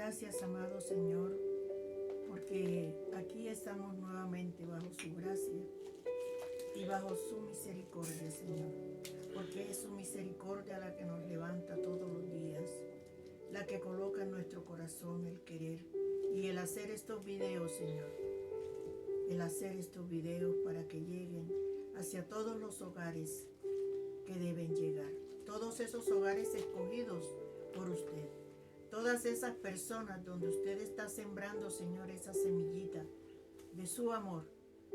Gracias, amado Señor, porque aquí estamos nuevamente bajo su gracia y bajo su misericordia, Señor, porque es su misericordia la que nos levanta todos los días, la que coloca en nuestro corazón el querer y el hacer estos videos, Señor, el hacer estos videos para que lleguen hacia todos los hogares que deben llegar, todos esos hogares escogidos por usted, todas esas personas donde usted está sembrando, Señor, esa semillita de su amor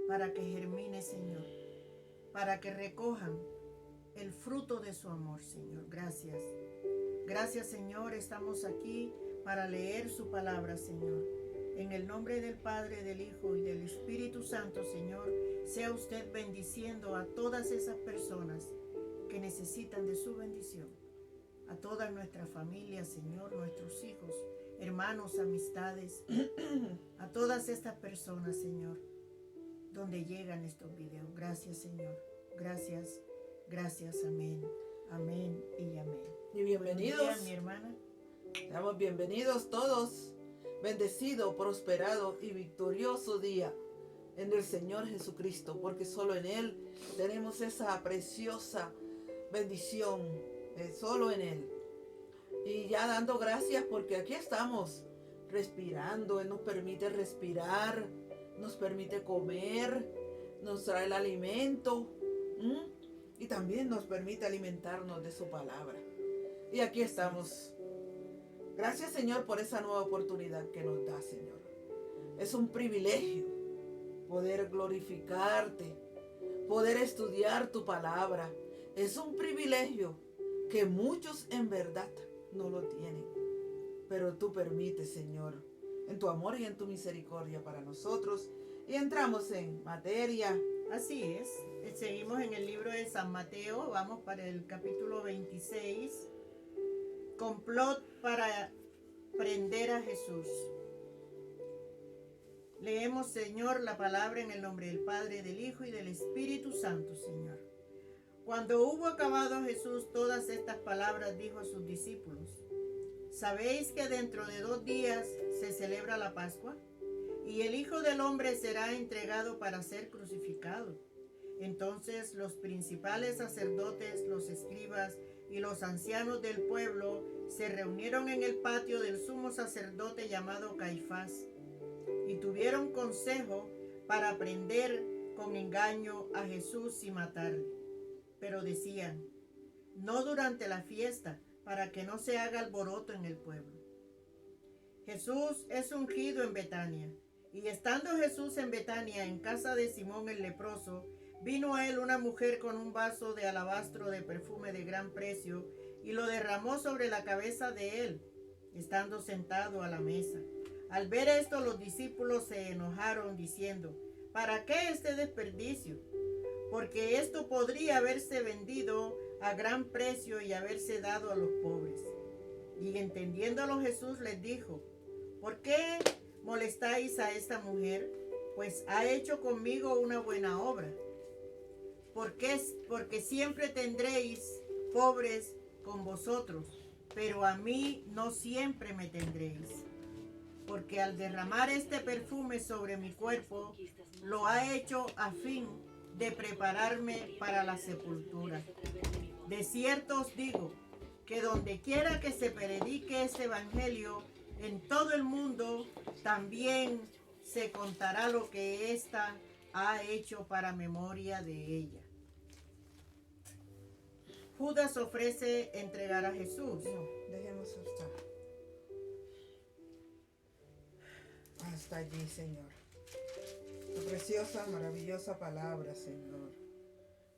para que germine, Señor, para que recojan el fruto de su amor, Señor. Gracias. Gracias, Señor. Estamos aquí para leer su palabra, Señor. En el nombre del Padre, del Hijo y del Espíritu Santo, Señor, sea usted bendiciendo a todas esas personas que necesitan de su bendición. A toda nuestra familia, Señor, nuestros hijos, hermanos, amistades, a todas estas personas, Señor, donde llegan estos videos. Gracias, Señor. Gracias, gracias, amén, amén y amén. Y bienvenidos. Buenos días, mi hermana. Seamos bienvenidos todos. Bendecido, prosperado y victorioso día en el Señor Jesucristo, porque solo en Él tenemos esa preciosa bendición, solo en Él. Y ya dando gracias porque aquí estamos respirando. Él nos permite respirar, nos permite comer, nos trae el alimento y también nos permite alimentarnos de su palabra. Y aquí estamos. Gracias, Señor, por esa nueva oportunidad que nos da, Señor. Es un privilegio poder glorificarte, poder estudiar tu palabra. Es un privilegio que muchos en verdad no lo tienen. Pero tú permites, Señor, en tu amor y en tu misericordia para nosotros. Y entramos en materia. Así es. Seguimos en el libro de San Mateo. Vamos para el capítulo 26. Complot para prender a Jesús. Leemos, Señor, la palabra en el nombre del Padre, del Hijo y del Espíritu Santo, Señor. Cuando hubo acabado Jesús todas estas palabras, dijo a sus discípulos: ¿Sabéis que dentro de 2 días se celebra la Pascua? Y el Hijo del Hombre será entregado para ser crucificado. Entonces los principales sacerdotes, los escribas y los ancianos del pueblo se reunieron en el patio del sumo sacerdote llamado Caifás y tuvieron consejo para prender con engaño a Jesús y matarle. Pero decían: no durante la fiesta, para que no se haga alboroto en el pueblo. Jesús es ungido en Betania. Y estando Jesús en Betania, en casa de Simón el leproso, vino a él una mujer con un vaso de alabastro de perfume de gran precio y lo derramó sobre la cabeza de él, estando sentado a la mesa. Al ver esto, los discípulos se enojaron diciendo: ¿para qué este desperdicio? Porque esto podría haberse vendido a gran precio y haberse dado a los pobres. Y entendiéndolo, Jesús les dijo: ¿por qué molestáis a esta mujer? Pues ha hecho conmigo una buena obra. Porque siempre tendréis pobres con vosotros, pero a mí no siempre me tendréis. Porque al derramar este perfume sobre mi cuerpo, lo ha hecho a fin de prepararme para la sepultura. De cierto os digo que donde quiera que se predique este evangelio en todo el mundo, también se contará lo que ésta ha hecho para memoria de ella. Judas ofrece entregar a Jesús. No, dejemos estar. Hasta allí, Señor. Tu preciosa, maravillosa palabra, Señor.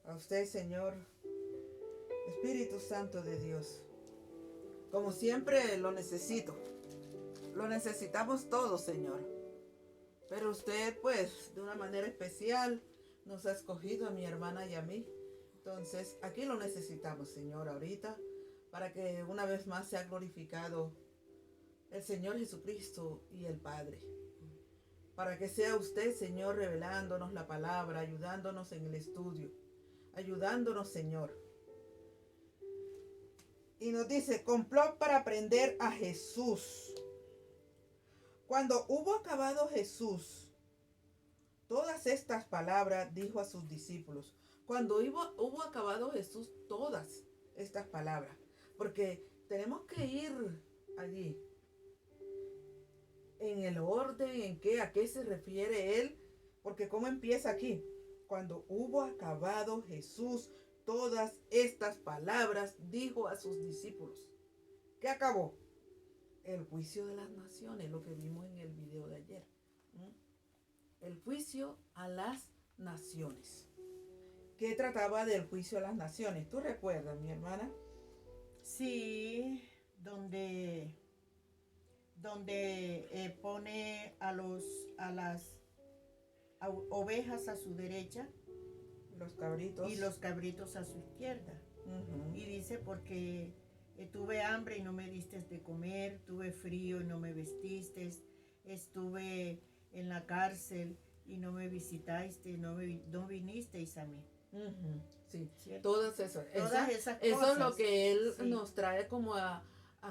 A usted, Señor, Espíritu Santo de Dios. Como siempre lo necesito. Lo necesitamos todos, Señor. Pero usted, pues, de una manera especial, nos ha escogido a mi hermana y a mí. Entonces, aquí lo necesitamos, Señor, ahorita, para que una vez más sea glorificado el Señor Jesucristo y el Padre. Para que sea usted, Señor, revelándonos la palabra, ayudándonos en el estudio, ayudándonos, Señor. Y nos dice: complot para prender a Jesús. Cuando hubo acabado Jesús todas estas palabras, dijo a sus discípulos. Cuando hubo acabado Jesús todas estas palabras. Porque tenemos que ir allí en el orden a qué se refiere él. Porque cómo empieza aquí. Cuando hubo acabado Jesús todas estas palabras, dijo a sus discípulos. ¿Qué acabó? El juicio de las naciones, lo que vimos en el video de ayer. El juicio a las naciones. ¿Qué trataba del juicio a las naciones? ¿Tú recuerdas, mi hermana? Sí, donde pone a las ovejas a su derecha Los cabritos. y los cabritos a su izquierda. Uh-huh. Y dice, porque tuve hambre y no me diste de comer, tuve frío y no me vestiste, estuve en la cárcel y no me visitaste, no vinisteis a mí. Uh-huh. Sí, ¿cierto? todas esas cosas. Eso es lo que él Sí. nos trae como a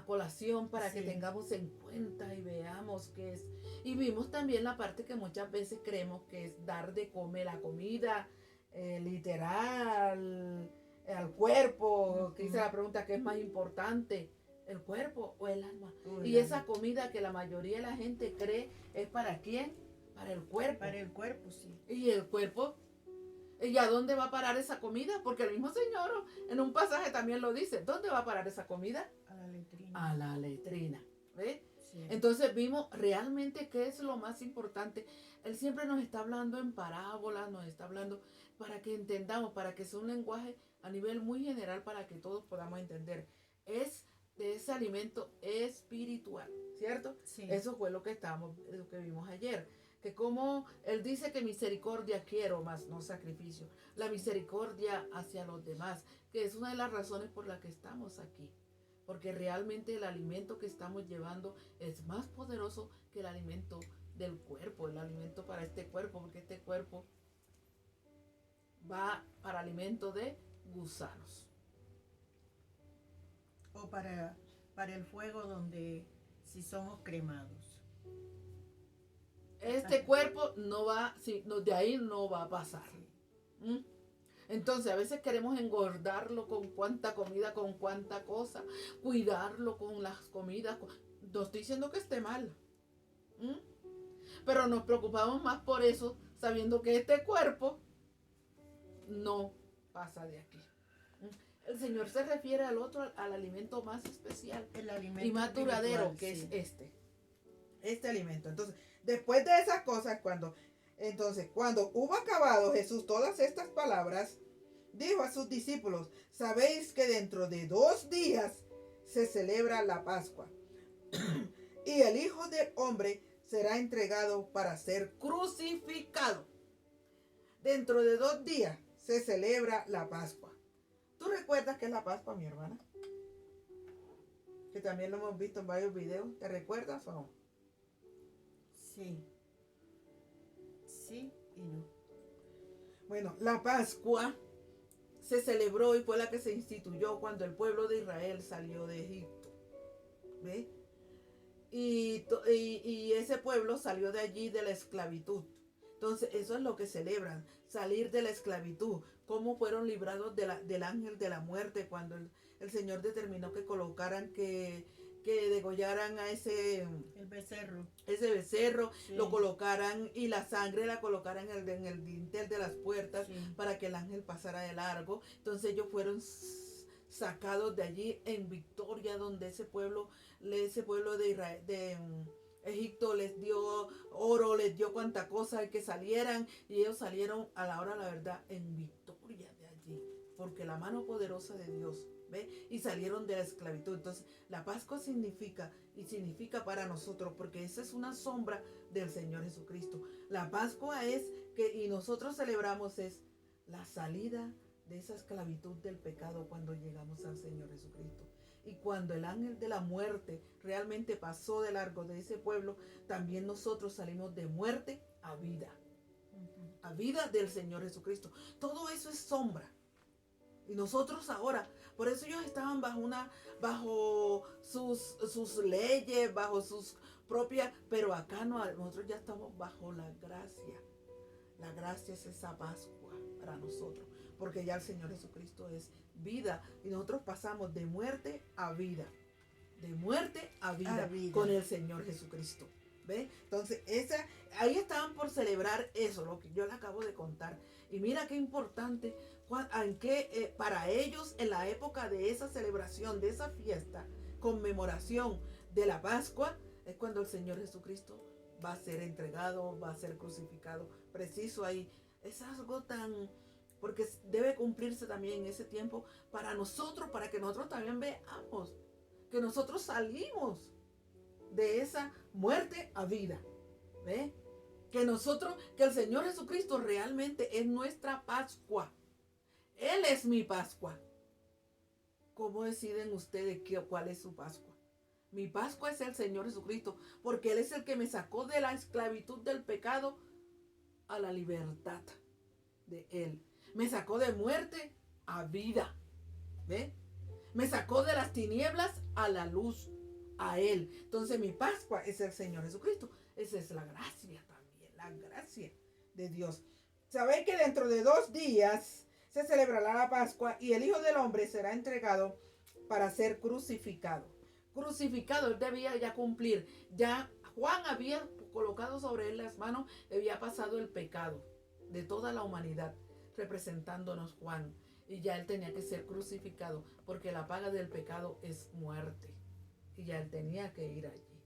colación para que Sí. tengamos en cuenta y veamos qué es. Y vimos también la parte que muchas veces creemos que es dar de comer la comida literal al cuerpo, que dice la pregunta, ¿qué es más importante? ¿El cuerpo o el alma? Y esa comida que la mayoría de la gente cree es ¿para quién? Para el cuerpo. Para el cuerpo, sí. Y el cuerpo, ¿y a dónde va a parar esa comida? Porque el mismo Señor en un pasaje también lo dice. ¿Dónde va a parar esa comida? A la letrina. A la letrina. ¿Ves? Sí. Entonces vimos realmente qué es lo más importante. Él siempre nos está hablando en parábolas, nos está hablando para que entendamos, para que sea un lenguaje a nivel muy general para que todos podamos entender. Es de ese alimento espiritual, ¿cierto? Sí. Eso fue lo que vimos ayer. Que como él dice que misericordia quiero, más no sacrificio. La misericordia hacia los demás, que es una de las razones por las que estamos aquí. Porque realmente el alimento que estamos llevando es más poderoso que el alimento del cuerpo, el alimento para este cuerpo, porque este cuerpo va para alimento de gusanos. O para el fuego donde si somos cremados. Este cuerpo no va, de ahí no va a pasar. Sí. Entonces a veces queremos engordarlo con cuánta comida, con cuánta cosa, cuidarlo con las comidas. No estoy diciendo que esté mal. Pero nos preocupamos más por eso, sabiendo que este cuerpo no pasa de aquí. El Señor se refiere al alimento más especial El alimento y más duradero, que sí. es este alimento. Entonces, después de esas cosas, cuando hubo acabado Jesús todas estas palabras, dijo a sus discípulos: sabéis que dentro de 2 días se celebra la Pascua y el Hijo del Hombre será entregado para ser crucificado. Dentro de 2 días se celebra la Pascua. ¿Tú recuerdas qué es la Pascua, mi hermana? Que también lo hemos visto en varios videos. ¿Te recuerdas o no? Sí. Sí y no. Bueno, la Pascua se celebró y fue la que se instituyó cuando el pueblo de Israel salió de Egipto. ¿Ves? Y ese pueblo salió de allí de la esclavitud. Entonces eso es lo que celebran, salir de la esclavitud. Cómo fueron librados del ángel de la muerte cuando el Señor determinó que colocaran, que degollaran a ese becerro, sí. Lo colocaran y la sangre la colocaran en el dintel de las puertas, sí, para que el ángel pasara de largo. Entonces ellos fueron sacados de allí en victoria, donde ese pueblo de Israel, de Egipto les dio oro, les dio cuanta cosa y que salieran, y ellos salieron a la hora la verdad en victoria de allí, porque la mano poderosa de Dios, ¿ve? Y salieron de la esclavitud. Entonces la Pascua significa para nosotros, porque esa es una sombra del Señor Jesucristo. La Pascua y nosotros celebramos es la salida de esa esclavitud del pecado cuando llegamos al Señor Jesucristo. Y cuando el ángel de la muerte realmente pasó de largo de ese pueblo, también nosotros salimos de muerte a vida. A vida del Señor Jesucristo. Todo eso es sombra. Y nosotros ahora, por eso ellos estaban bajo sus leyes, bajo sus propias, pero acá no, nosotros ya estamos bajo la gracia. La gracia es esa Pascua para nosotros, porque ya el Señor Jesucristo es vida y nosotros pasamos de muerte a vida, de muerte a vida, con el Señor Jesucristo. ¿Ve? Entonces, ahí estaban por celebrar eso, lo que yo le acabo de contar. Y mira qué importante, para ellos en la época de esa celebración, de esa fiesta, conmemoración de la Pascua, es cuando el Señor Jesucristo va a ser entregado, va a ser crucificado. Preciso ahí. Es algo porque debe cumplirse también en ese tiempo para nosotros, para que nosotros también veamos que nosotros salimos de esa muerte a vida. ¿Ve? Que el Señor Jesucristo realmente es nuestra Pascua. Él es mi Pascua. ¿Cómo deciden ustedes cuál es su Pascua? Mi Pascua es el Señor Jesucristo, porque Él es el que me sacó de la esclavitud del pecado a la libertad de Él. Me sacó de muerte a vida. ¿Ve? Me sacó de las tinieblas a la luz, a Él. Entonces mi Pascua es el Señor Jesucristo. Esa es la gracia también, la gracia de Dios. Sabéis que dentro de 2 días se celebrará la Pascua y el Hijo del Hombre será entregado para ser crucificado. Crucificado, él debía ya cumplir. Ya Juan había colocado sobre él las manos, había pasado el pecado de toda la humanidad, representándonos Juan. Y ya él tenía que ser crucificado, porque la paga del pecado es muerte. Y ya él tenía que ir allí.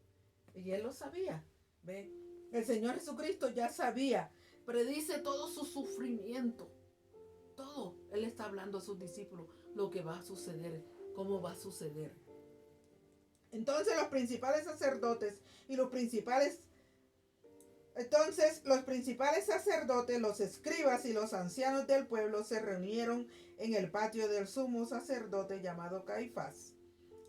Y él lo sabía. ¿Ve? El Señor Jesucristo ya sabía, predice todo su sufrimiento. Todo. Él está hablando a sus discípulos lo que va a suceder, cómo va a suceder. Entonces los principales sacerdotes, los escribas y los ancianos del pueblo se reunieron en el patio del sumo sacerdote llamado Caifás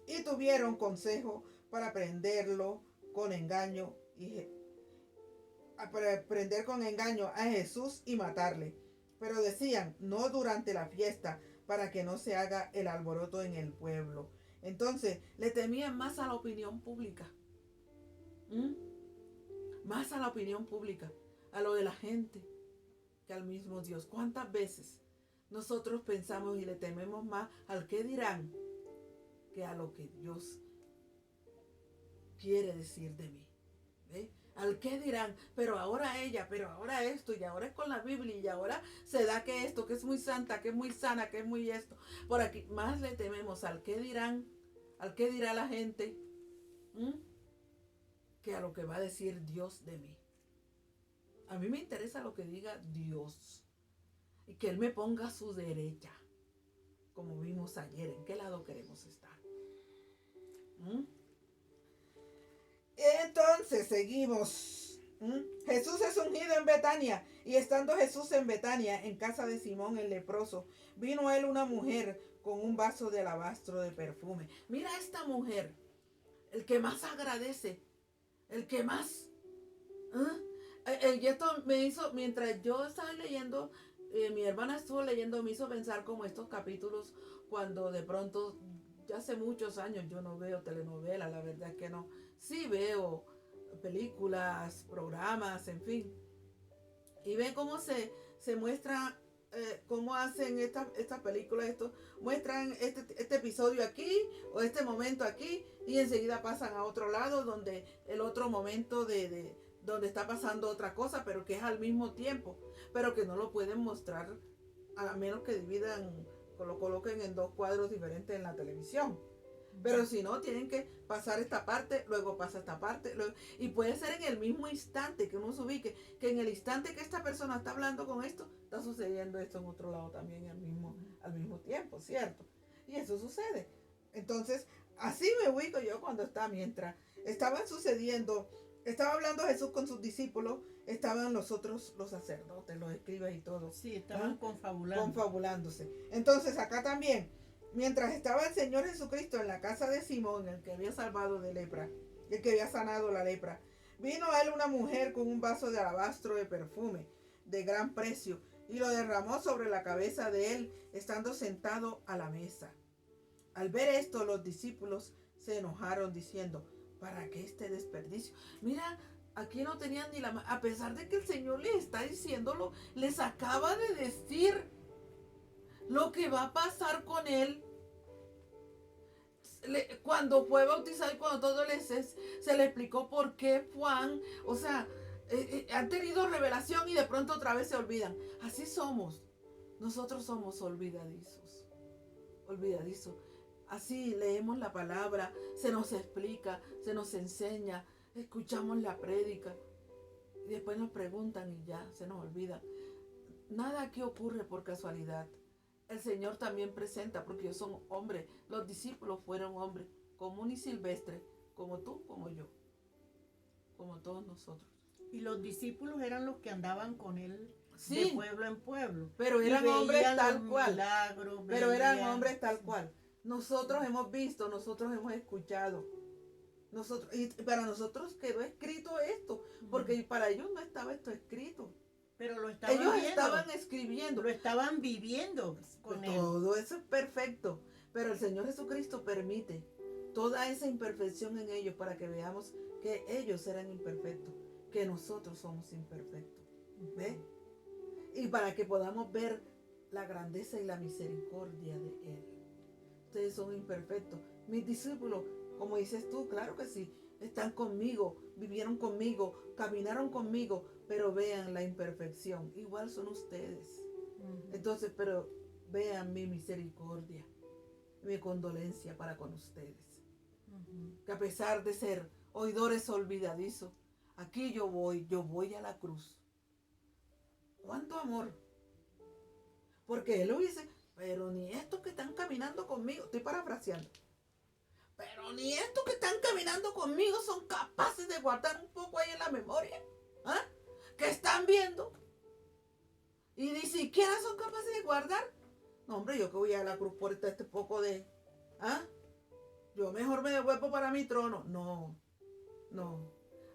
y tuvieron consejo para prenderlo con engaño a Jesús y matarle. Pero decían, no durante la fiesta, para que no se haga el alboroto en el pueblo. Entonces, le temían más a la opinión pública. Más a la opinión pública, a lo de la gente, que al mismo Dios. ¿Cuántas veces nosotros pensamos y le tememos más al qué dirán que a lo que Dios quiere decir de mí? ¿Ve? Al qué dirán, pero ahora ella, pero ahora esto, y ahora es con la Biblia, y ahora se da que esto, que es muy santa, que es muy sana, que es muy esto. Por aquí más le tememos al qué dirán, al qué dirá la gente, que a lo que va a decir Dios de mí. A mí me interesa lo que diga Dios, y que Él me ponga a su derecha, como vimos ayer. ¿En qué lado queremos estar? Entonces seguimos. Jesús es ungido en Betania, y estando Jesús en Betania, en casa de Simón el leproso, vino a él una mujer con un vaso de alabastro de perfume. Mira esta mujer, el que más agradece, el que más... Y esto me hizo, mientras yo estaba leyendo, mi hermana estuvo leyendo, me hizo pensar como estos capítulos cuando de pronto, ya hace muchos años yo no veo telenovelas, la verdad es que no. Sí veo películas, programas, en fin. Y ven cómo se muestra, cómo hacen estas películas, muestran este episodio aquí o este momento aquí y enseguida pasan a otro lado donde el otro momento donde está pasando otra cosa, pero que es al mismo tiempo, pero que no lo pueden mostrar a menos que lo coloquen en 2 cuadros diferentes en la televisión. Pero si no, tienen que pasar esta parte, luego pasa esta parte, y puede ser en el mismo instante que uno se ubique, que en el instante que esta persona está hablando con esto, está sucediendo esto en otro lado también al mismo tiempo, ¿cierto? Y eso sucede. Entonces, así me ubico yo mientras estaban sucediendo. Estaba hablando Jesús con sus discípulos, estaban los sacerdotes, los escribas y todos. Sí, estaban confabulándose. Entonces acá también, mientras estaba el Señor Jesucristo en la casa de Simón, el que había salvado de lepra, el que había sanado la lepra, vino a él una mujer con un vaso de alabastro de perfume de gran precio, y lo derramó sobre la cabeza de él, estando sentado a la mesa. Al ver esto, los discípulos se enojaron diciendo, ¿para qué este desperdicio? Mira, aquí no tenían ni a pesar de que el Señor les está diciéndolo, les acaba de decir lo que va a pasar con él. Cuando fue bautizado y cuando todo se le explicó por qué Juan, o sea, han tenido revelación y de pronto otra vez se olvidan. Así somos. Nosotros somos olvidadizos. Así leemos la palabra, se nos explica, se nos enseña, escuchamos la prédica y después nos preguntan y ya se nos olvida. Nada aquí ocurre por casualidad. El Señor también presenta, porque ellos son hombres. Los discípulos fueron hombres, común y silvestre, como tú, como yo, como todos nosotros. Y los discípulos eran los que andaban con él, sí, de pueblo en pueblo. Pero eran hombres tal cual. Milagros, pero eran hombres tal cual. Nosotros hemos visto, nosotros hemos escuchado. Y para nosotros quedó escrito esto, porque para ellos no estaba esto escrito. Pero lo estaban Ellos viendo, estaban escribiendo. lo estaban viviendo con él. Todo eso es perfecto. Pero el Señor Jesucristo permite toda esa imperfección en ellos para que veamos que ellos eran imperfectos, que nosotros somos imperfectos. ¿Ve? Y para que podamos ver la grandeza y la misericordia de Él. Ustedes son imperfectos. Mis discípulos, como dices tú, claro que sí, están conmigo, vivieron conmigo, caminaron conmigo, pero vean la imperfección. Igual son ustedes. Entonces, pero vean mi misericordia, mi condolencia para con ustedes. Que a pesar de ser oidores olvidadizos, aquí yo voy a la cruz. ¿Cuánto amor? Porque él hubiese, pero ni estos que están caminando conmigo, estoy parafraseando, pero ni estos que están caminando conmigo son capaces de guardar un poco ahí en la memoria. ¿Ah? Que están viendo y ni siquiera son capaces de guardar. No, hombre, yo que voy a la cruz por este poco de... ¿Ah? Yo mejor me devuelvo para mi trono. No.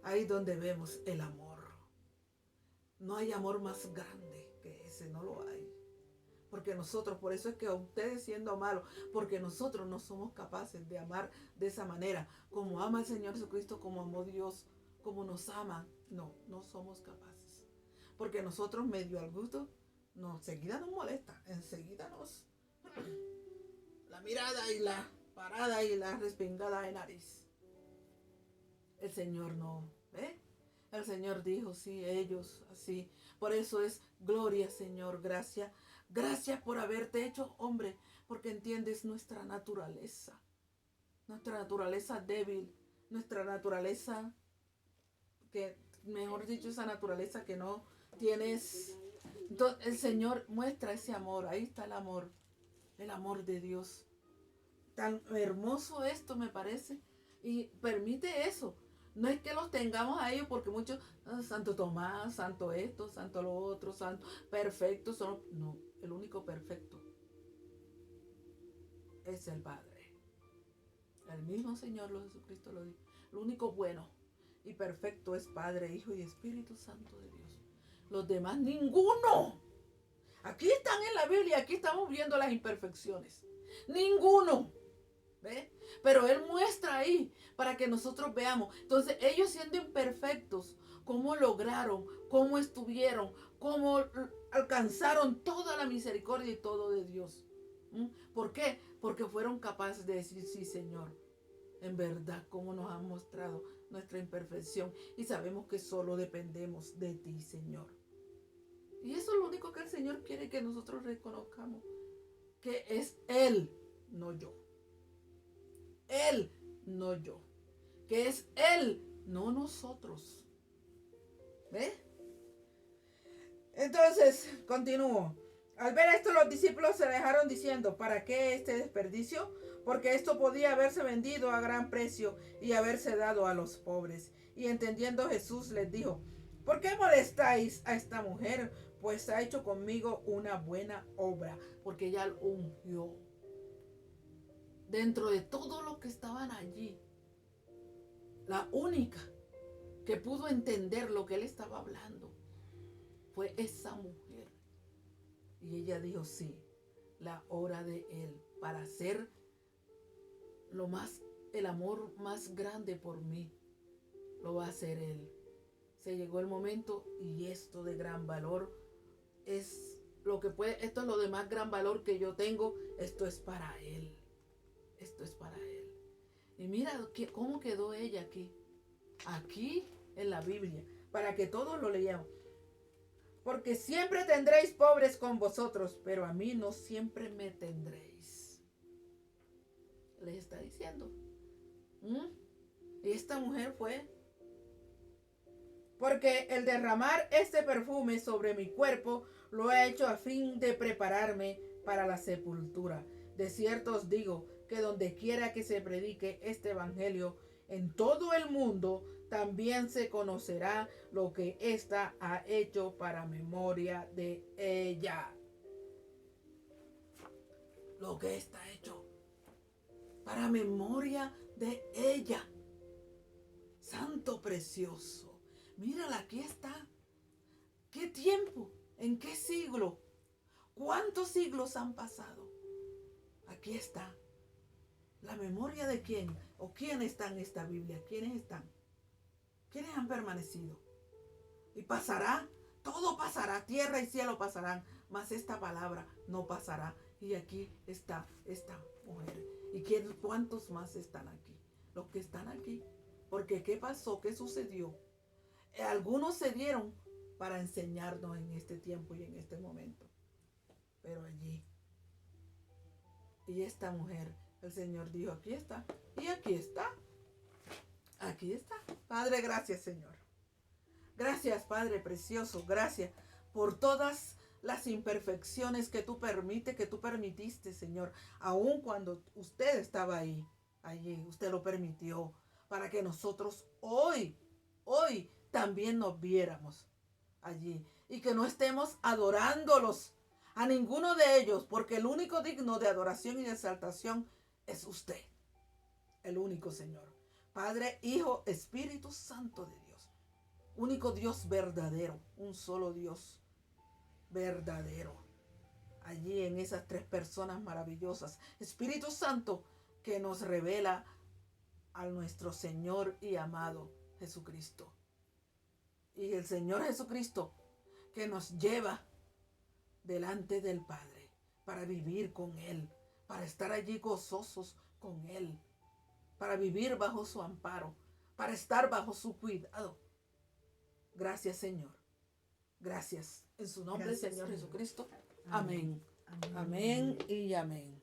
Ahí donde vemos el amor. No hay amor más grande que ese, no lo hay. Porque nosotros, por eso es que a ustedes siendo malos, porque nosotros no somos capaces de amar de esa manera, como ama el Señor Jesucristo, como amó Dios, como nos ama. No somos capaces. Porque nosotros medio al gusto, enseguida nos molesta, enseguida nos... La mirada y la parada y la respingada de nariz. El Señor no, ¿ve? El Señor dijo, sí, ellos, así. Por eso es gloria, Señor, gracias. Gracias por haberte hecho hombre, porque entiendes nuestra naturaleza débil, nuestra naturaleza, que mejor dicho, esa naturaleza que no tienes. Entonces, el Señor muestra ese amor, ahí está el amor de Dios. Tan hermoso esto me parece, y permite eso. No es que los tengamos a ellos porque muchos, Santo Tomás, Santo esto, Santo lo otro, Santo perfecto, no, el único perfecto es el Padre. El mismo Señor Jesucristo lo dijo. El único bueno y perfecto es Padre, Hijo y Espíritu Santo de Dios. Los demás, ninguno. Aquí están en la Biblia, aquí estamos viendo las imperfecciones. Ninguno. ¿Ve? Pero Él muestra ahí para que nosotros veamos. Entonces ellos siendo imperfectos, cómo lograron, cómo estuvieron, cómo alcanzaron toda la misericordia y todo de Dios. ¿Por qué? Porque fueron capaces de decir, sí, Señor, en verdad, cómo nos han mostrado nuestra imperfección y sabemos que solo dependemos de ti, Señor. Y eso es lo único que el Señor quiere que nosotros reconozcamos, que es Él, no yo. Él, no yo. Que es Él, no nosotros. ¿Ve? Entonces, continúo. Al ver esto, los discípulos se dejaron diciendo, ¿para qué este desperdicio? Porque esto podía haberse vendido a gran precio y haberse dado a los pobres. Y entendiendo Jesús les dijo, ¿por qué molestáis a esta mujer? Pues ha hecho conmigo una buena obra, porque ella lo ungió. Dentro de todos los que estaban allí, la única que pudo entender lo que él estaba hablando fue esa mujer. Y ella dijo, sí, la hora de Él para hacer el amor más grande por mí, lo va a hacer Él. Se llegó el momento y esto de gran valor es esto es lo de más gran valor que yo tengo, esto es para Él. Esto es para Él. Y mira cómo quedó ella aquí en la Biblia, para que todos lo leamos. Porque siempre tendréis pobres con vosotros, pero a mí no siempre me tendréis. Les está diciendo. Y esta mujer fue. Porque el derramar este perfume sobre mi cuerpo lo he hecho a fin de prepararme para la sepultura. De cierto os digo que donde quiera que se predique este evangelio en todo el mundo, también se conocerá lo que ésta ha hecho para memoria de ella. Lo que ésta ha hecho para memoria de ella. Santo precioso. Mírala, aquí está. ¿Qué tiempo? ¿En qué siglo? ¿Cuántos siglos han pasado? Aquí está. ¿La memoria de quién? ¿O quién está en esta Biblia? ¿Quiénes están? ¿Quiénes han permanecido? Y pasará, todo pasará, tierra y cielo pasarán, mas esta palabra no pasará. Y aquí está esta mujer. ¿Y cuántos más están aquí? Los que están aquí. Porque ¿qué pasó? ¿Qué sucedió? Algunos se dieron para enseñarnos en este tiempo y en este momento. Pero allí. Y esta mujer, el Señor dijo, aquí está. Y aquí está. Aquí está. Padre, gracias, Señor. Gracias, Padre precioso. Gracias por todas las imperfecciones que tú permitiste, Señor. Aun cuando usted estaba allí, usted lo permitió para que nosotros hoy también nos viéramos allí y que no estemos adorándolos a ninguno de ellos, porque el único digno de adoración y de exaltación es usted, el único Señor, Padre, Hijo, Espíritu Santo de Dios, único Dios verdadero, un solo Dios verdadero, allí en esas tres personas maravillosas, Espíritu Santo que nos revela a nuestro Señor y amado Jesucristo. Y el Señor Jesucristo que nos lleva delante del Padre para vivir con Él, para estar allí gozosos con Él, para vivir bajo su amparo, para estar bajo su cuidado. Gracias, Señor. Gracias. En su nombre, Gracias, Señor Señor Jesucristo. Amén. Amén. Amén y amén.